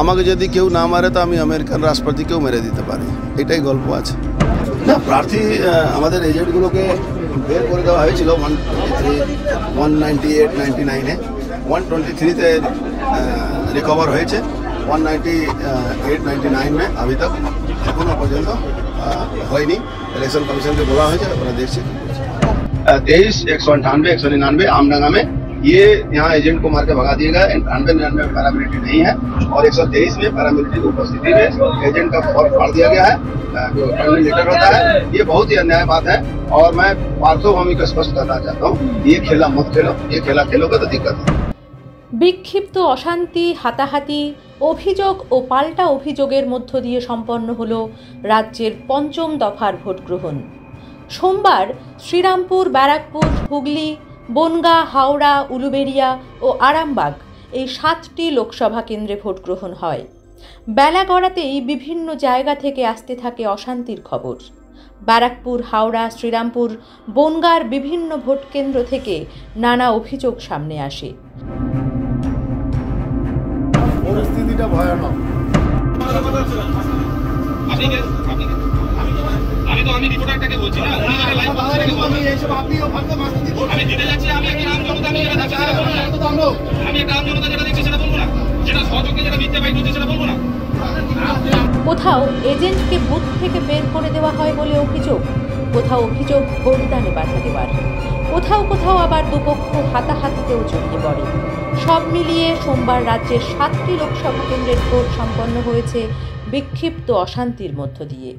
আমাকে যদি কেউ না মারে তো আমি আমেরিকান রাষ্ট্রপতিকেও মেরে দিতে পারি, এটাই গল্প আছে। না, প্রার্থী আমাদের এজেন্টগুলোকে বের করে দেওয়া হয়েছিল 198, 99-এ, 123-তে रिकवर হয়েছে, 198, 99 में अभी तक এখনো পর্যন্ত হয়নি। इलेक्शन कमीशन के बोला হয়েছে, ওরা দেখছে। 23, 198, 199 आमडंगा में ये यहाँ एजेंट को मार के भगा दिया गया। 98 में पैरामिलिट्री नहीं है और 123 में पैरामिलिट्री की उपस्थिति में एजेंट का फॉर्म फाड़ दिया गया है, जो टर्मिनल लेटर होता है। ये बहुत ही अन्याय बात है और मैं पार्थो भूमि को स्पष्ट करना चाहता हूँ, ये खेला मत खेलो, ये खेला खेलोगे तो दिक्कत है। বিক্ষিপ্ত অশান্তি, হাতাহাতি, অভিযোগ ও পাল্টা অভিযোগের মধ্য দিয়ে সম্পন্ন হল রাজ্যের পঞ্চম দফার ভোট গ্রহণ। সোমবার শ্রীরামপুর, ব্যারাকপুর, হুগলি, বনগাঁ, হাওড়া, উলুবেড়িয়া ও আরামবাগ এই 7টি লোকসভা কেন্দ্রে ভোট গ্রহণ হয়। বেলা গড়াতেই বিভিন্ন জায়গা থেকে আসতে থাকে অশান্তির খবর। ব্যারাকপুর, হাওড়া, শ্রীরামপুর, বনগাঁর বিভিন্ন ভোট কেন্দ্র থেকে নানা অভিযোগ সামনে আসে। পরিস্থিতিটা ভয়ানক। আমি রিপোর্টারটাকে বলছি না, উনি যারা লাইভ করছেন আমি এইসব আপনিও ভাবতে মাসতে দিচ্ছি, আমি দিতে যাচ্ছি। আমি একটা আম জনতা, আমি যেটা সেটা বলবো না। আমি একটা আম জনতা যেটা দেখছি সেটা বলবো না, যেটা সহযোগে যেটা মিথ্যা বাইক হচ্ছে সেটা বলবো না। কোথাও এজেন্টকে বুথ থেকে বের করে দেওয়া হয় বলে অভিযোগ, কোথাও অভিযোগ ভোটদানে বাধা দেওয়ার, কোথাও কোথাও আবার দুপক্ষ হাতাহাতিতেও জড়িয়ে পড়ে। সব মিলিয়ে সোমবার রাজ্যের 7টি লোকসভা কেন্দ্রের ভোট সম্পন্ন হয়েছে বিক্ষিপ্ত অশান্তির মধ্য দিয়ে।